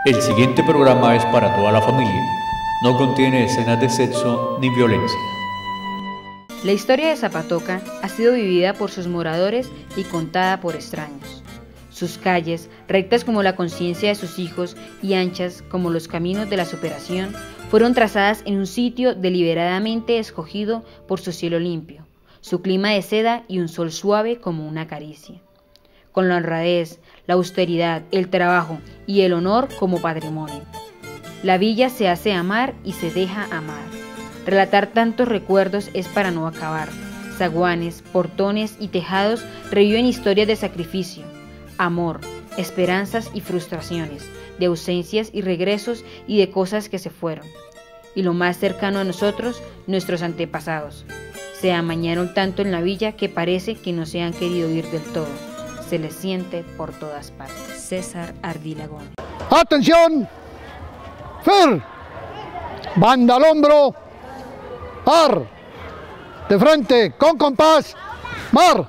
El siguiente programa es para toda la familia. No contiene escenas de sexo ni violencia. La historia de Zapatoca ha sido vivida por sus moradores y contada por extraños. Sus calles, rectas como la conciencia de sus hijos y anchas como los caminos de la superación, fueron trazadas en un sitio deliberadamente escogido por su cielo limpio, su clima de seda y un sol suave como una caricia. Con la honradez, la austeridad, el trabajo y el honor como patrimonio. La villa se hace amar y se deja amar. Relatar tantos recuerdos es para no acabar. Zaguanes, portones y tejados reviven historias de sacrificio, amor, esperanzas y frustraciones, de ausencias y regresos y de cosas que se fueron. Y lo más cercano a nosotros, nuestros antepasados. Se amañaron tanto en la villa que parece que no se han querido ir del todo. Se les siente por todas partes. César Ardila Gómez. ¡Atención! ¡Fer! ¡Banda al hombro! ¡Ar! ¡De frente! ¡Con compás! ¡Mar!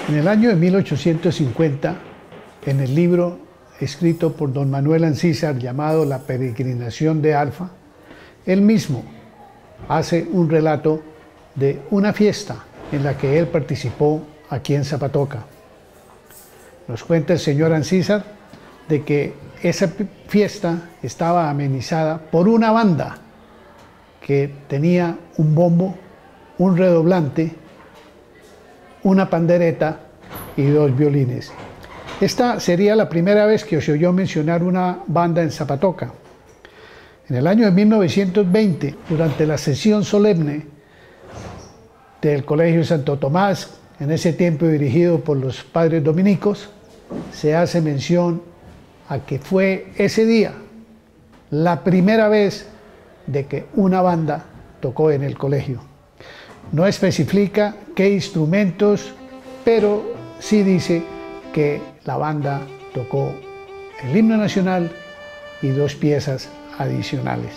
En el año de 1850, en el libro escrito por don Manuel Ancísar llamado La peregrinación de Alfa, él mismo hace un relato de una fiesta en la que él participó aquí en Zapatoca. Nos cuenta el señor Ancísar de que esa fiesta estaba amenizada por una banda que tenía un bombo, un redoblante, una pandereta y dos violines. Esta sería la primera vez que se oyó mencionar una banda en Zapatoca. En el año de 1920, durante la sesión solemne del Colegio Santo Tomás, en ese tiempo dirigido por los padres dominicos, se hace mención a que fue ese día la primera vez de que una banda tocó en el colegio. No especifica qué instrumentos, pero sí dice que la banda tocó el himno nacional y dos piezas adicionales.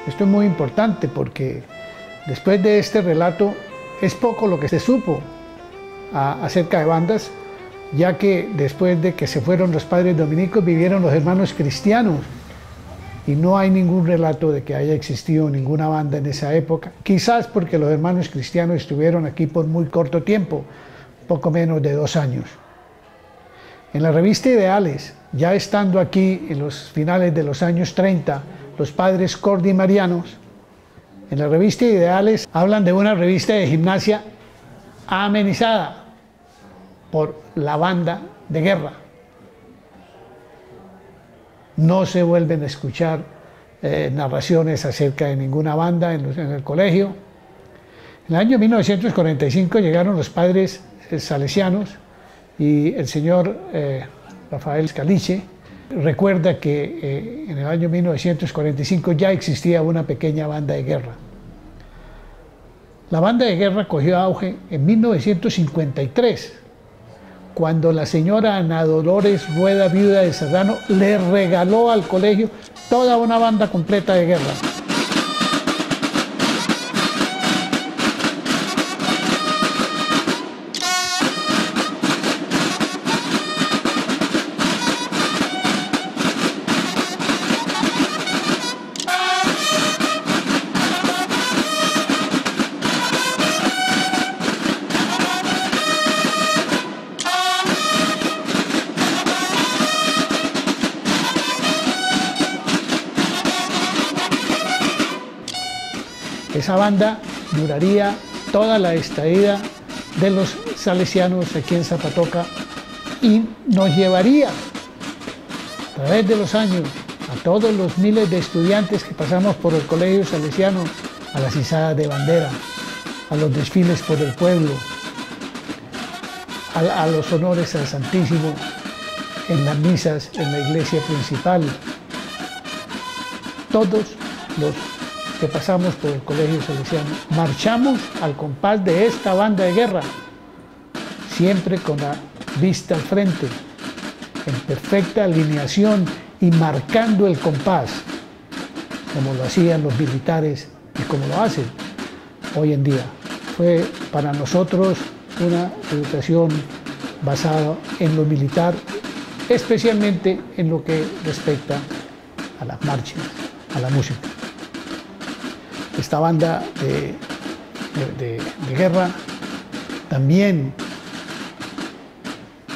Esto es muy importante porque después de este relato es poco lo que se supo acerca de bandas, ya que después de que se fueron los padres dominicos vivieron los hermanos cristianos y no hay ningún relato de que haya existido ninguna banda en esa época, quizás porque los hermanos cristianos estuvieron aquí por muy corto tiempo, poco menos de 2 años. En la revista Ideales, ya estando aquí en los finales de los años 30, los padres Cordi Marianos, en la revista Ideales hablan de una revista de gimnasia amenizada por la banda de guerra. No se vuelven a escuchar narraciones acerca de ninguna banda en el colegio. En el año 1945 llegaron los padres salesianos y el señor Rafael Scaliche recuerda que en el año 1945 ya existía una pequeña banda de guerra. La banda de guerra cogió auge en 1953, cuando la señora Ana Dolores Rueda, viuda de Serrano, le regaló al colegio toda una banda completa de guerra. Esa banda duraría toda la estadía de los salesianos aquí en Zapatoca y nos llevaría a través de los años a todos los miles de estudiantes que pasamos por el Colegio Salesiano a las izadas de bandera, a los desfiles por el pueblo, a los honores al Santísimo en las misas en la iglesia principal. Todos los que pasamos por el Colegio Salesiano marchamos al compás de esta banda de guerra, siempre con la vista al frente, en perfecta alineación y marcando el compás, como lo hacían los militares y como lo hacen hoy en día. Fue para nosotros una educación basada en lo militar, especialmente en lo que respecta a las marchas, a la música. Esta banda de guerra también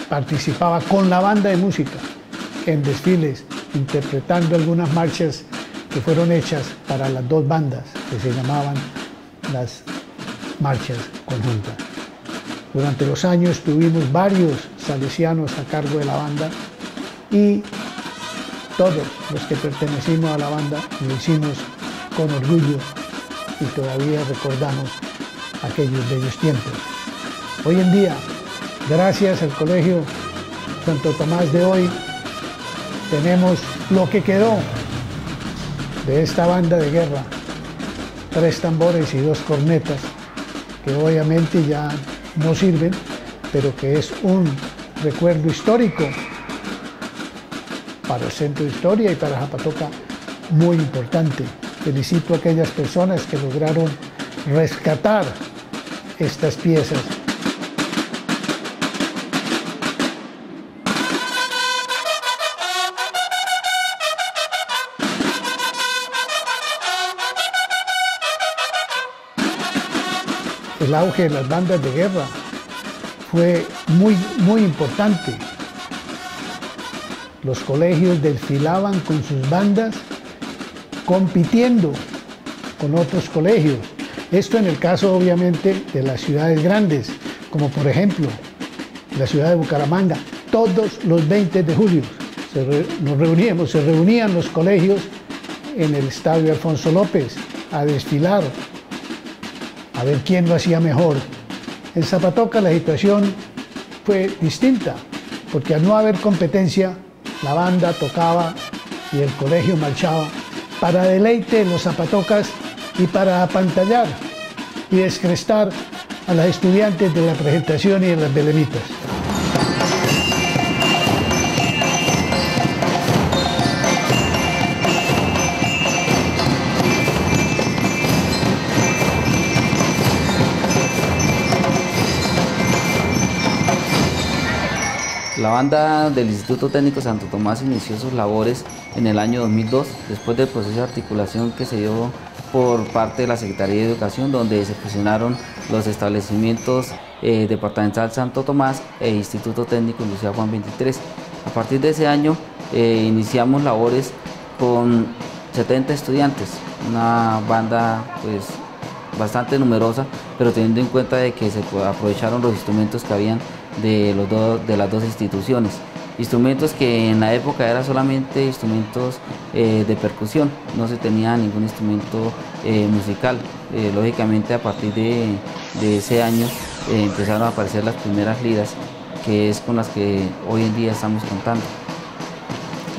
participaba con la banda de música en desfiles, interpretando algunas marchas que fueron hechas para las dos bandas, que se llamaban las marchas conjuntas. Durante los años tuvimos varios salesianos a cargo de la banda y todos los que pertenecimos a la banda lo hicimos con orgullo y todavía recordamos aquellos bellos tiempos. Hoy en día, gracias al Colegio Santo Tomás de hoy, tenemos lo que quedó de esta banda de guerra, 3 tambores y 2 cornetas, que obviamente ya no sirven, pero que es un recuerdo histórico para el Centro de Historia y para Zapatoca muy importante. Felicito a aquellas personas que lograron rescatar estas piezas. El auge de las bandas de guerra fue muy importante. Los colegios desfilaban con sus bandas compitiendo con otros colegios. Esto en el caso obviamente de las ciudades grandes, como por ejemplo la ciudad de Bucaramanga. Todos los 20 de julio se reunían los colegios en el estadio Alfonso López a desfilar, a ver quién lo hacía mejor. En Zapatoca la situación fue distinta, porque al no haber competencia, la banda tocaba y el colegio marchaba para deleite de los zapatocas y para apantallar y descrestar a las estudiantes de la presentación y de las belemitas. La banda del Instituto Técnico Santo Tomás inició sus labores en el año 2002, después del proceso de articulación que se dio por parte de la Secretaría de Educación, donde se fusionaron los establecimientos Departamental Santo Tomás e Instituto Técnico Lucía Juan 23. A partir de ese año iniciamos labores con 70 estudiantes, una banda pues bastante numerosa, pero teniendo en cuenta de que se aprovecharon los instrumentos que habían de las dos instituciones. Instrumentos que en la época eran solamente instrumentos de percusión, no se tenía ningún instrumento musical. Lógicamente a partir de ese año empezaron a aparecer las primeras liras, que es con las que hoy en día estamos contando.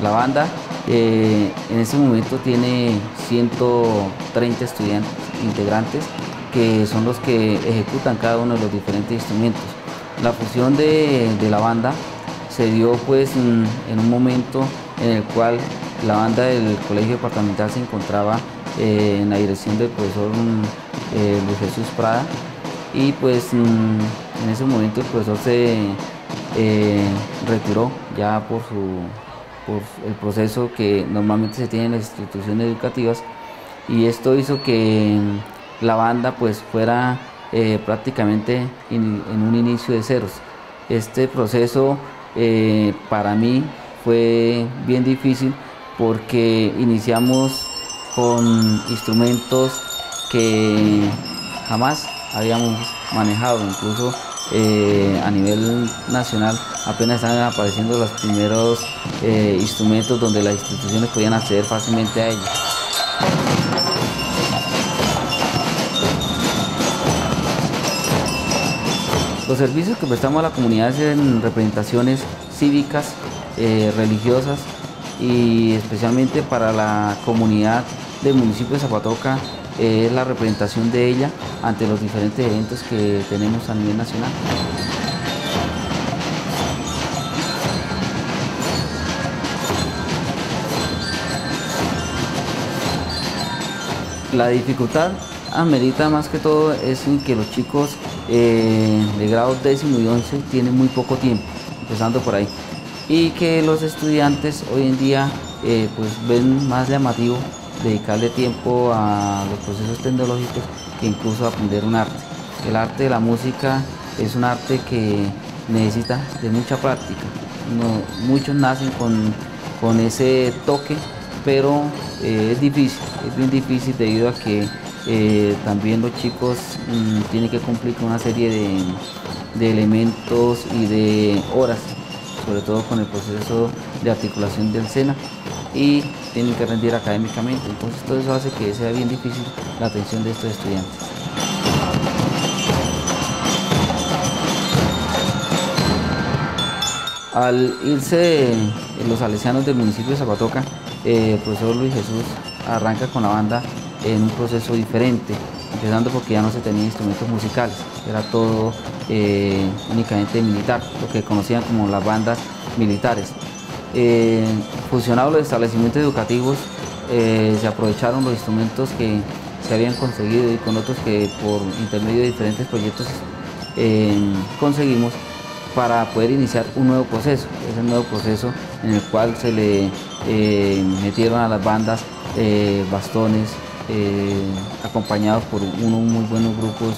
La banda en este momento tiene 130 estudiantes integrantes, que son los que ejecutan cada uno de los diferentes instrumentos. La fusión de la banda se dio pues en un momento en el cual la banda del Colegio Departamental se encontraba en la dirección del profesor Luis Jesús Prada, y pues en ese momento el profesor se retiró ya por el proceso que normalmente se tiene en las instituciones educativas, y esto hizo que la banda pues fuera prácticamente en un inicio de ceros. Este proceso para mí fue bien difícil, porque iniciamos con instrumentos que jamás habíamos manejado, incluso a nivel nacional apenas estaban apareciendo los primeros instrumentos donde las instituciones podían acceder fácilmente a ellos. Los servicios que prestamos a la comunidad es en representaciones cívicas, religiosas y especialmente para la comunidad del municipio de Zapatoca es la representación de ella ante los diferentes eventos que tenemos a nivel nacional. La dificultad amerita más que todo es en que los chicos de grado 10º y 11 tienen muy poco tiempo, empezando por ahí, y que los estudiantes hoy en día pues ven más llamativo dedicarle tiempo a los procesos tecnológicos que incluso aprender un arte. El arte de la música es un arte que necesita de mucha práctica. Muchos nacen con ese toque, pero es difícil, es bien difícil debido a que también los chicos tienen que cumplir con una serie de elementos y de horas, sobre todo con el proceso de articulación del SENA, y tienen que rendir académicamente. Entonces todo eso hace que sea bien difícil la atención de estos estudiantes. Al irse los salesianos del municipio de Zapatoca, el profesor Luis Jesús arranca con la banda en un proceso diferente, empezando porque ya no se tenían instrumentos musicales, era todo únicamente militar, lo que conocían como las bandas militares. Fusionados los establecimientos educativos, se aprovecharon los instrumentos que se habían conseguido y con otros que por intermedio de diferentes proyectos conseguimos para poder iniciar un nuevo proceso. Es el nuevo proceso en el cual se le metieron a las bandas bastones, acompañados por unos muy buenos grupos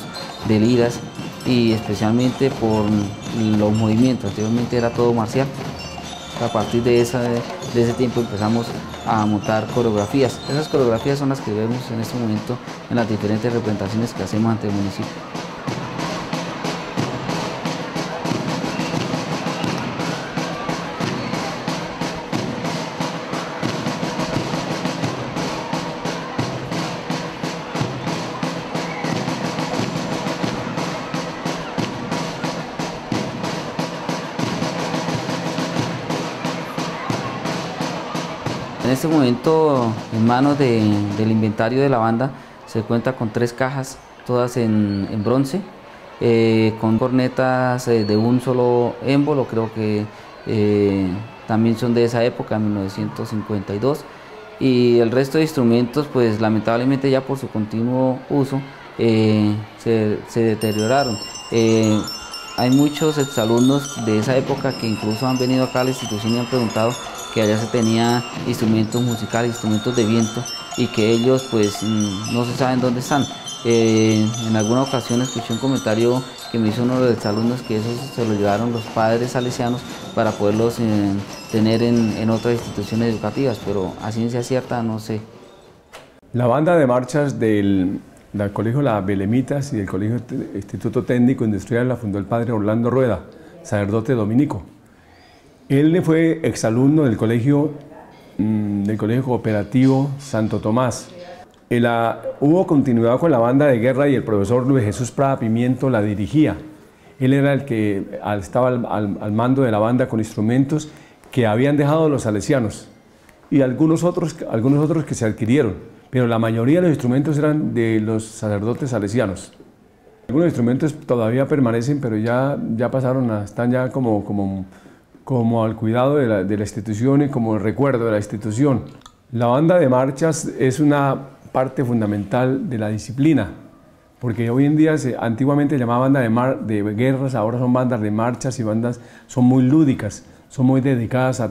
de liras y especialmente por los movimientos. Anteriormente era todo marcial. A partir de ese tiempo empezamos a montar coreografías. Esas coreografías son las que vemos en este momento en las diferentes representaciones que hacemos ante el municipio. En este momento, en manos del inventario de la banda, se cuenta con 3 cajas, todas en bronce, con cornetas de un solo émbolo, creo que también son de esa época, 1952, y el resto de instrumentos, pues lamentablemente ya por su continuo uso, se deterioraron. Hay muchos exalumnos de esa época que incluso han venido acá a la institución y han preguntado que allá se tenía instrumentos musicales, instrumentos de viento, y que ellos pues no se saben dónde están. En alguna ocasión escuché un comentario que me hizo uno de los alumnos que esos se lo llevaron los padres salesianos para poderlos tener en otras instituciones educativas, pero a ciencia cierta no sé. La banda de marchas del Colegio Las Belemitas y del Colegio Instituto Técnico Industrial la fundó el padre Orlando Rueda, sacerdote dominico. Él fue exalumno del colegio cooperativo Santo Tomás. Hubo continuidad con la banda de guerra y el profesor Luis Jesús Prada Pimiento la dirigía. Él era el que estaba al mando de la banda con instrumentos que habían dejado los salesianos y algunos otros que se adquirieron, pero la mayoría de los instrumentos eran de los sacerdotes salesianos. Algunos instrumentos todavía permanecen, pero ya pasaron, están ya como al cuidado de la institución y como el recuerdo de la institución. La banda de marchas es una parte fundamental de la disciplina, porque hoy en día antiguamente se llamaba banda de guerras, ahora son bandas de marchas y bandas son muy lúdicas, son muy dedicadas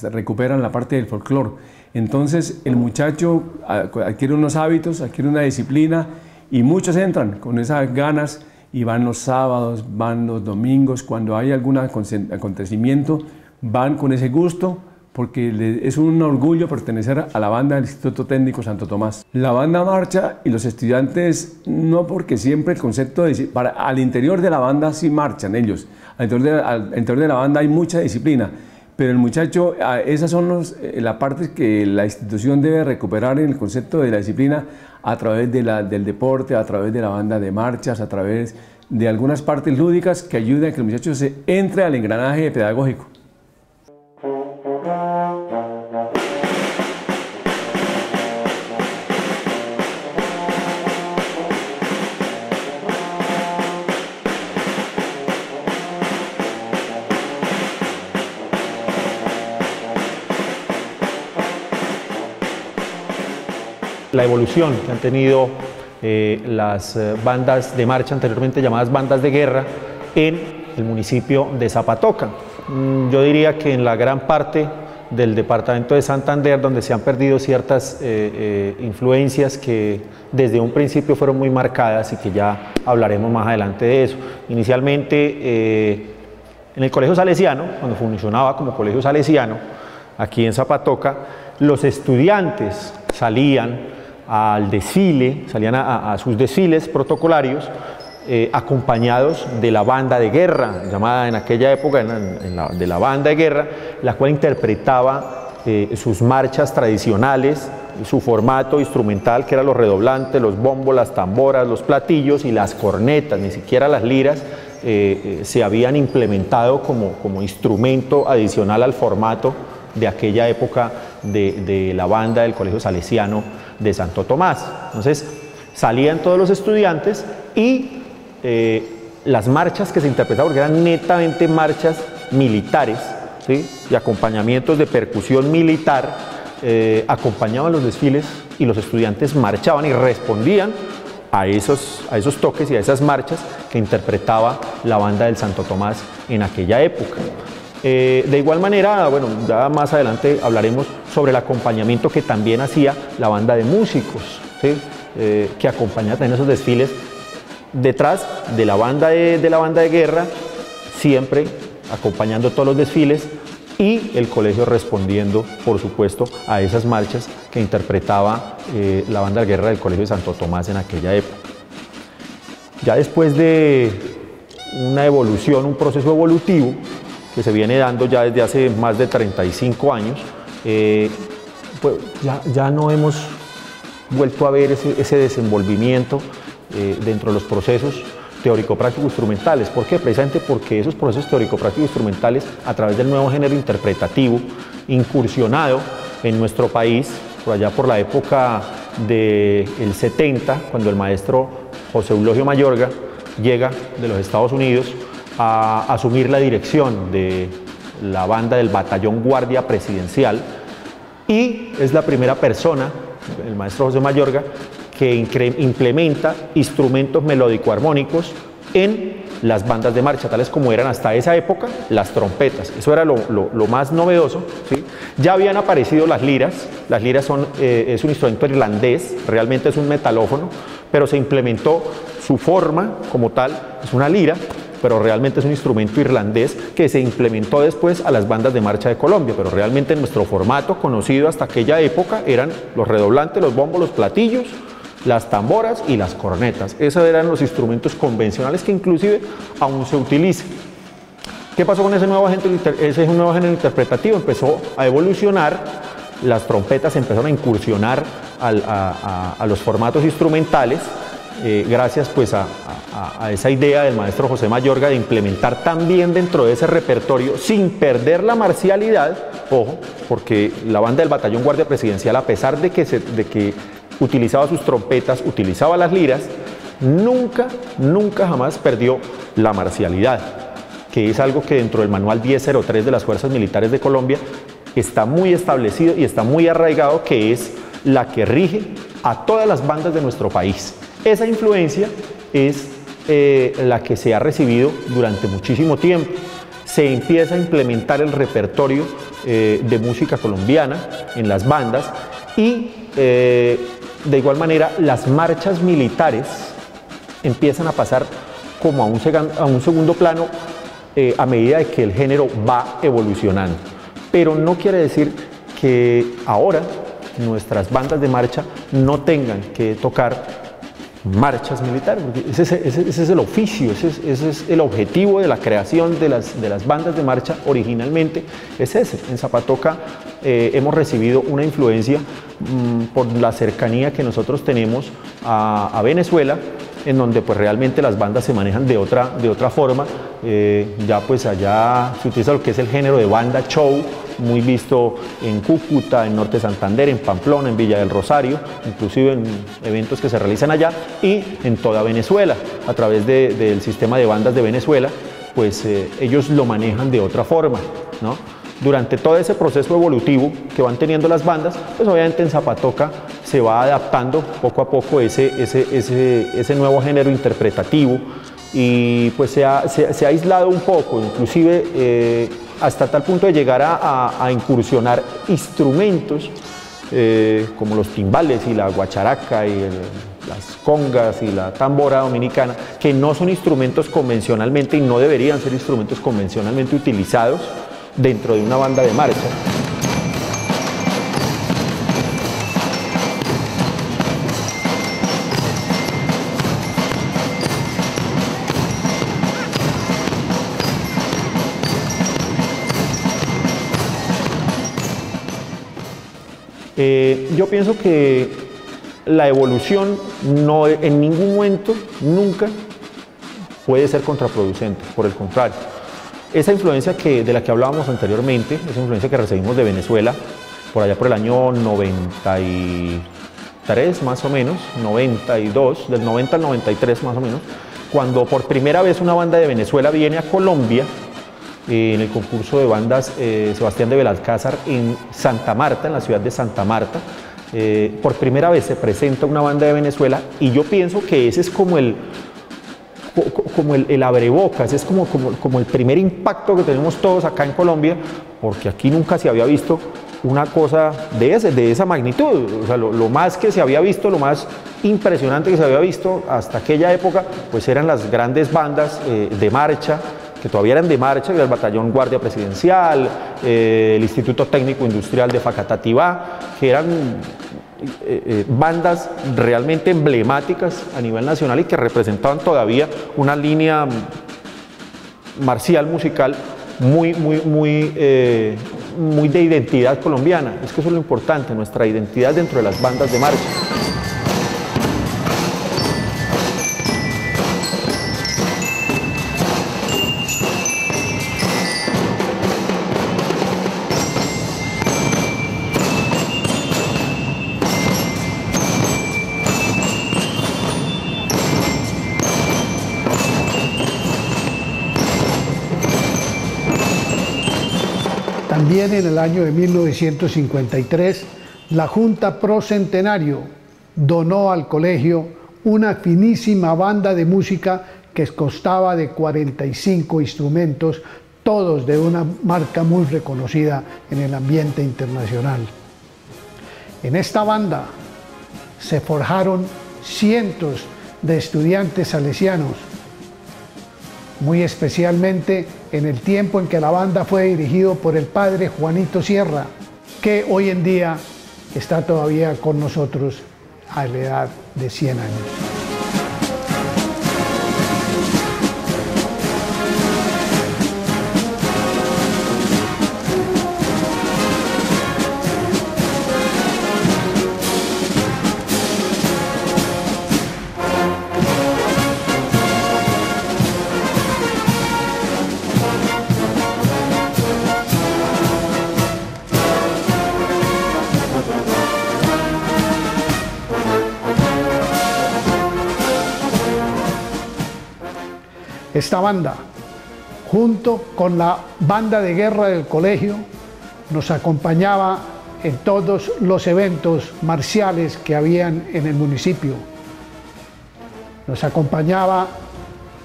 recuperan la parte del folclore. Entonces el muchacho adquiere unos hábitos, adquiere una disciplina y muchos entran con esas ganas y van los sábados, van los domingos, cuando hay algún acontecimiento, van con ese gusto, porque es un orgullo pertenecer a la banda del Instituto Técnico Santo Tomás. La banda marcha y los estudiantes, no porque siempre el concepto al interior de la banda sí marchan ellos, al interior de la banda hay mucha disciplina, pero el muchacho, esas son la parte que la institución debe recuperar en el concepto de la disciplina a través del deporte, a través de la banda de marchas, a través de algunas partes lúdicas que ayuden a que el muchacho se entre al engranaje pedagógico. La evolución que han tenido las bandas de marcha anteriormente llamadas bandas de guerra en el municipio de Zapatoca. Yo diría que en la gran parte del departamento de Santander, donde se han perdido ciertas influencias que desde un principio fueron muy marcadas y que ya hablaremos más adelante de eso. Inicialmente en el Colegio Salesiano, cuando funcionaba como Colegio Salesiano, aquí en Zapatoca, los estudiantes salían al desfile, salían a sus desfiles protocolarios acompañados de la banda de guerra, llamada en aquella época de la banda de guerra, la cual interpretaba sus marchas tradicionales, su formato instrumental, que eran los redoblantes, los bombos, las tamboras, los platillos y las cornetas. Ni siquiera las liras se habían implementado como instrumento adicional al formato de aquella época de la banda del Colegio Salesiano de Santo Tomás. Entonces salían todos los estudiantes y las marchas que se interpretaban, porque eran netamente marchas militares, ¿sí?, y acompañamientos de percusión militar, acompañaban los desfiles y los estudiantes marchaban y respondían a esos toques y a esas marchas que interpretaba la banda del Santo Tomás en aquella época. De igual manera, bueno, ya más adelante hablaremos sobre el acompañamiento que también hacía la banda de músicos, ¿sí?, que acompañaba también esos desfiles detrás de la banda de guerra, siempre acompañando todos los desfiles, y el colegio respondiendo, por supuesto, a esas marchas que interpretaba la banda de guerra del Colegio de Santo Tomás en aquella época. Ya después de una evolución, un proceso evolutivo que se viene dando ya desde hace más de 35 años, pues ya no hemos vuelto a ver ese desenvolvimiento dentro de los procesos teórico-práctico-instrumentales. ¿Por qué? Precisamente porque esos procesos teórico-práctico-instrumentales, a través del nuevo género interpretativo incursionado en nuestro país, por allá por la época del 70, cuando el maestro José Eulogio Mayorga llega de los Estados Unidos a asumir la dirección de la banda del Batallón Guardia Presidencial, y es la primera persona, el maestro José Mayorga, que implementa instrumentos melódico-armónicos en las bandas de marcha, tales como eran hasta esa época las trompetas. Eso era lo más novedoso, ¿sí? Ya habían aparecido las liras es un instrumento irlandés, realmente es un metalófono, pero se implementó su forma como tal, es una lira, pero realmente es un instrumento irlandés que se implementó después a las bandas de marcha de Colombia, pero realmente nuestro formato conocido hasta aquella época eran los redoblantes, los bombos, los platillos, las tamboras y las cornetas. Esos eran los instrumentos convencionales que inclusive aún se utilizan. ¿Qué pasó con ese nuevo género interpretativo? Empezó a evolucionar, las trompetas empezaron a incursionar a los formatos instrumentales, gracias pues a esa idea del maestro José Mayorga de implementar también dentro de ese repertorio, sin perder la marcialidad, ojo, porque la banda del Batallón Guardia Presidencial, a pesar de que utilizaba sus trompetas, utilizaba las liras, nunca jamás perdió la marcialidad, que es algo que dentro del manual 1003 de las Fuerzas Militares de Colombia está muy establecido y está muy arraigado, que es la que rige a todas las bandas de nuestro país. Esa influencia es la que se ha recibido durante muchísimo tiempo. Se empieza a implementar el repertorio de música colombiana en las bandas y de igual manera las marchas militares empiezan a pasar como a un segundo plano a medida de que el género va evolucionando. Pero no quiere decir que ahora nuestras bandas de marcha no tengan que tocar marchas militares, porque ese es el oficio, ese es el objetivo de la creación de las bandas de marcha originalmente, es ese. En Zapatoca hemos recibido una influencia por la cercanía que nosotros tenemos a Venezuela, en donde pues realmente las bandas se manejan de otra forma. Ya pues allá se utiliza lo que es el género de banda show, muy visto en Cúcuta, en Norte de Santander, en Pamplona, en Villa del Rosario, inclusive en eventos que se realizan allá y en toda Venezuela, a través del sistema de bandas de Venezuela, pues ellos lo manejan de otra forma, ¿no? Durante todo ese proceso evolutivo que van teniendo las bandas, pues obviamente en Zapatoca se va adaptando poco a poco ese nuevo género interpretativo y pues se ha aislado un poco, inclusive hasta tal punto de llegar a incursionar instrumentos como los timbales y la guacharaca y las congas y la tambora dominicana, que no son instrumentos convencionalmente y no deberían ser instrumentos convencionalmente utilizados dentro de una banda de marcha. Yo pienso que la evolución no, en ningún momento, nunca puede ser contraproducente, por el contrario. Esa influencia de la que hablábamos anteriormente, esa influencia que recibimos de Venezuela, por allá por el año 93 más o menos, 92, del 90 al 93 más o menos, cuando por primera vez una banda de Venezuela viene a Colombia, en el concurso de bandas Sebastián de Belalcázar en Santa Marta, en la ciudad de Santa Marta. Por primera vez se presenta una banda de Venezuela y yo pienso que ese es como el abrebocas, es como el primer impacto que tenemos todos acá en Colombia, porque aquí nunca se había visto una cosa de esa magnitud. O sea, lo más que se había visto, lo más impresionante que se había visto hasta aquella época, pues eran las grandes bandas de marcha, que todavía eran de marcha, el Batallón Guardia Presidencial, el Instituto Técnico Industrial de Facatativá, que eran bandas realmente emblemáticas a nivel nacional y que representaban todavía una línea marcial musical muy de identidad colombiana. Es que eso es lo importante, nuestra identidad dentro de las bandas de marcha. También en el año de 1953, la Junta Pro Centenario donó al colegio una finísima banda de música que constaba de 45 instrumentos, todos de una marca muy reconocida en el ambiente internacional. En esta banda se forjaron cientos de estudiantes salesianos, muy especialmente en el tiempo en que la banda fue dirigido por el padre Juanito Sierra, que hoy en día está todavía con nosotros a la edad de 100 años. Esta banda, junto con la banda de guerra del colegio, nos acompañaba en todos los eventos marciales que habían en el municipio. Nos acompañaba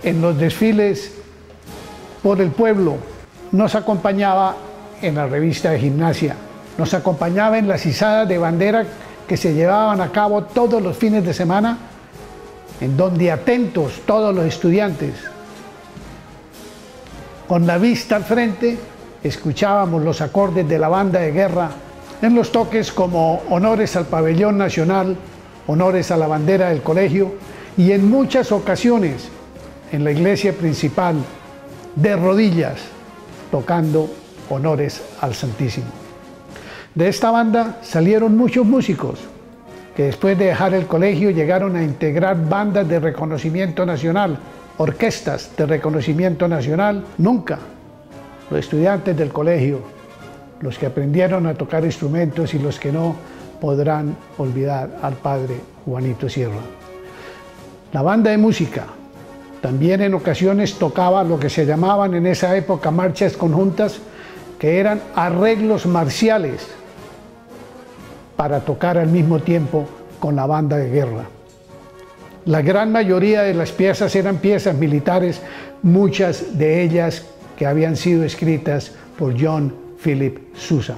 en los desfiles por el pueblo, nos acompañaba en la revista de gimnasia, nos acompañaba en las izadas de bandera que se llevaban a cabo todos los fines de semana, en donde atentos todos los estudiantes, con la vista al frente, escuchábamos los acordes de la banda de guerra en los toques como honores al pabellón nacional, honores a la bandera del colegio y en muchas ocasiones en la iglesia principal de rodillas tocando honores al Santísimo. De esta banda salieron muchos músicos, que después de dejar el colegio llegaron a integrar bandas de reconocimiento nacional, orquestas de reconocimiento nacional. Nunca los estudiantes del colegio, los que aprendieron a tocar instrumentos y los que no, podrán olvidar al padre Juanito Sierra. La banda de música también en ocasiones tocaba lo que se llamaban en esa época marchas conjuntas, que eran arreglos marciales para tocar al mismo tiempo con la banda de guerra. La gran mayoría de las piezas eran piezas militares, muchas de ellas que habían sido escritas por John Philip Sousa.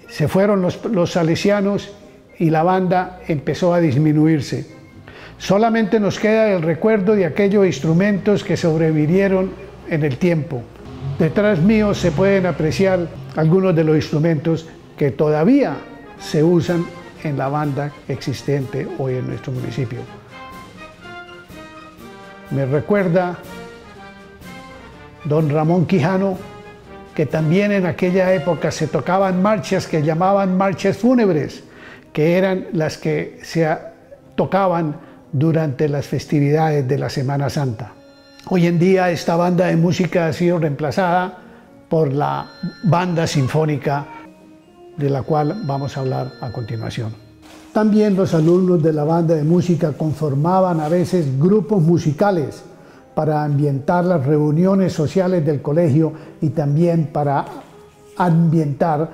Se fueron los salesianos y la banda empezó a disminuirse. Solamente nos queda el recuerdo de aquellos instrumentos que sobrevivieron en el tiempo. Detrás mío se pueden apreciar algunos de los instrumentos que todavía se usan en la banda existente hoy en nuestro municipio. Me recuerda don Ramón Quijano, que también en aquella época se tocaban marchas que llamaban marchas fúnebres, que eran las que se tocaban durante las festividades de la Semana Santa. Hoy en día esta banda de música ha sido reemplazada por la banda sinfónica, de la cual vamos a hablar a continuación. También los alumnos de la banda de música conformaban a veces grupos musicales para ambientar las reuniones sociales del colegio y también para ambientar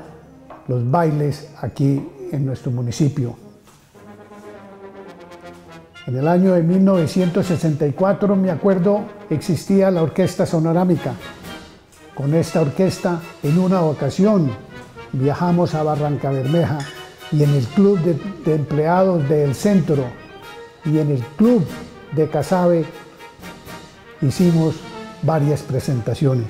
los bailes aquí en nuestro municipio. En el año de 1964, me acuerdo, existía la Orquesta Sonorámica. Con esta orquesta, en una ocasión, viajamos a Barrancabermeja y en el club de empleados del centro y en el club de Casabe hicimos varias presentaciones.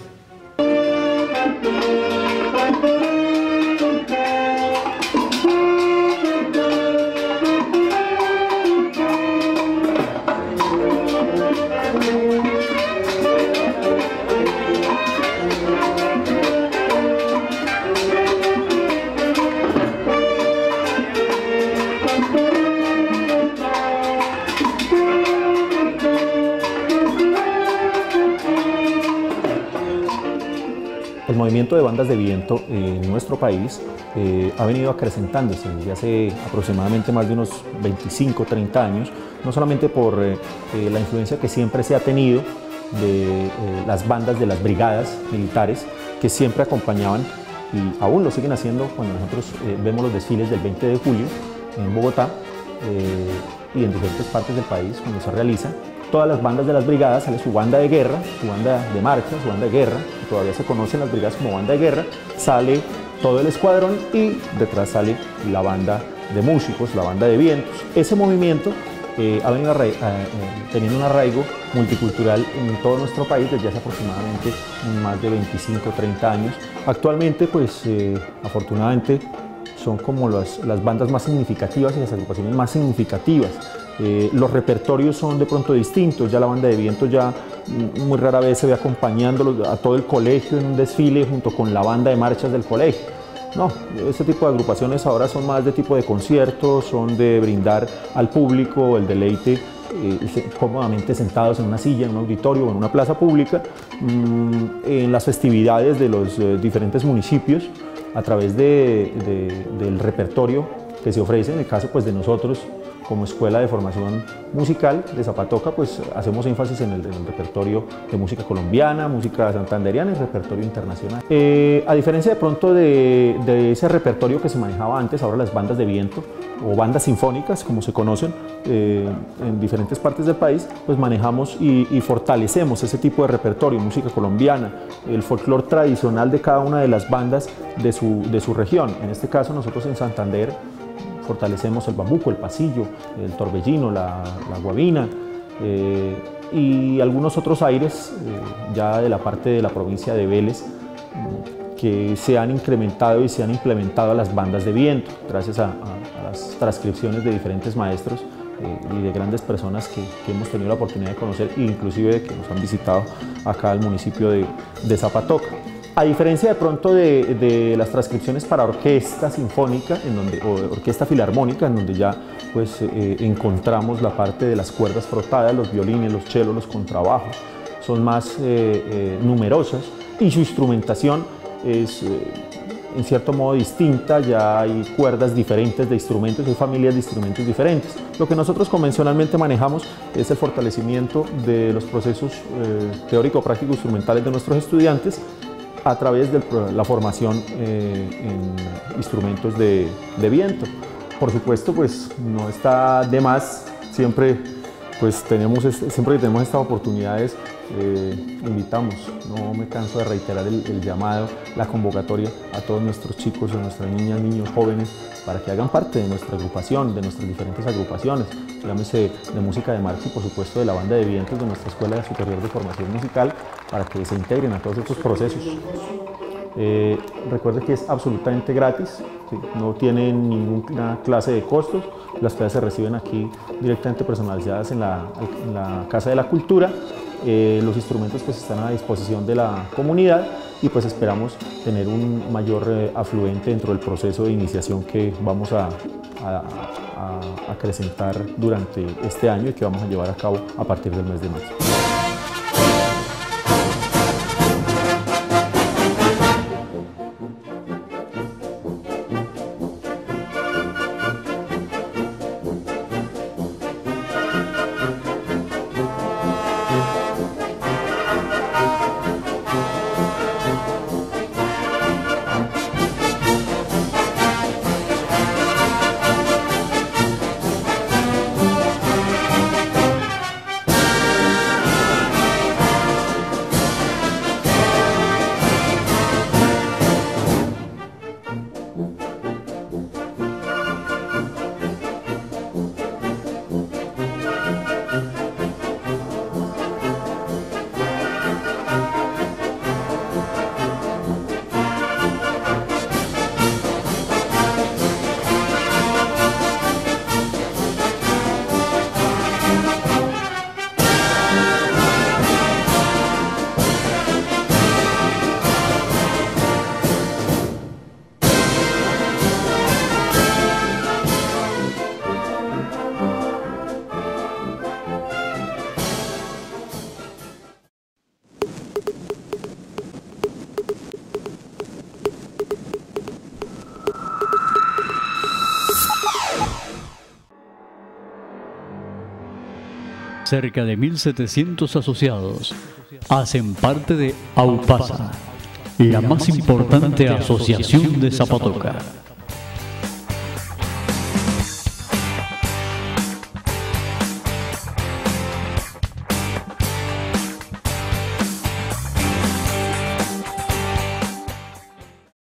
El movimiento de bandas de viento en nuestro país ha venido acrecentándose desde hace aproximadamente más de unos 25 o 30 años, no solamente por la influencia que siempre se ha tenido de las bandas de las brigadas militares que siempre acompañaban y aún lo siguen haciendo cuando nosotros vemos los desfiles del 20 de julio en Bogotá y en diferentes partes del país cuando se realiza. Todas las bandas de las brigadas sale su banda de guerra, su banda de marcha, su banda de guerra, que todavía se conocen las brigadas como banda de guerra, sale todo el escuadrón y detrás sale la banda de músicos, la banda de vientos. Ese movimiento ha venido teniendo un arraigo multicultural en todo nuestro país desde hace aproximadamente más de 25 o 30 años. Actualmente, pues afortunadamente, son como las bandas más significativas y las agrupaciones más significativas. Los repertorios son de pronto distintos, ya la banda de viento ya muy rara vez se ve acompañando a todo el colegio en un desfile junto con la banda de marchas del colegio. No, este tipo de agrupaciones ahora son más de tipo de conciertos, son de brindar al público el deleite cómodamente sentados en una silla, en un auditorio o en una plaza pública, en las festividades de los diferentes municipios a través del repertorio que se ofrece, en el caso pues, de nosotros como escuela de formación musical de Zapatoca, pues hacemos énfasis en el repertorio de música colombiana, música santanderiana y repertorio internacional. A diferencia de pronto de ese repertorio que se manejaba antes, ahora las bandas de viento o bandas sinfónicas, como se conocen en diferentes partes del país, pues manejamos y fortalecemos ese tipo de repertorio, música colombiana, el folclore tradicional de cada una de las bandas de su región. En este caso nosotros en Santander fortalecemos el bambuco, el pasillo, el torbellino, la guabina y algunos otros aires ya de la parte de la provincia de Vélez que se han incrementado y se han implementado a las bandas de viento gracias a las transcripciones de diferentes maestros y de grandes personas que hemos tenido la oportunidad de conocer e inclusive que nos han visitado acá al municipio de Zapatoca. A diferencia de pronto de las transcripciones para orquesta sinfónica o orquesta filarmónica, en donde ya pues, encontramos la parte de las cuerdas frotadas, los violines, los chelos, los contrabajos, son más numerosas y su instrumentación es en cierto modo distinta, ya hay cuerdas diferentes de instrumentos, hay familias de instrumentos diferentes. Lo que nosotros convencionalmente manejamos es el fortalecimiento de los procesos teórico-prácticos instrumentales de nuestros estudiantes a través de la formación en instrumentos de viento. Por supuesto, pues no está de más, siempre que tenemos estas oportunidades, invitamos, no me canso de reiterar el llamado, la convocatoria a todos nuestros chicos, a nuestras niñas, niños, jóvenes, para que hagan parte de nuestra agrupación, de nuestras diferentes agrupaciones, llámese de música de marcha y por supuesto de la banda de vientos de nuestra Escuela Superior de Formación Musical, para que se integren a todos estos procesos. Recuerde que es absolutamente gratis, ¿sí? No tienen ninguna clase de costos, las clases se reciben aquí directamente personalizadas en la Casa de la Cultura, los instrumentos pues están a disposición de la comunidad y pues esperamos tener un mayor afluente dentro del proceso de iniciación que vamos a acrecentar durante este año y que vamos a llevar a cabo a partir del mes de marzo. Cerca de 1.700 asociados hacen parte de AUPASA, la más importante asociación de Zapatoca.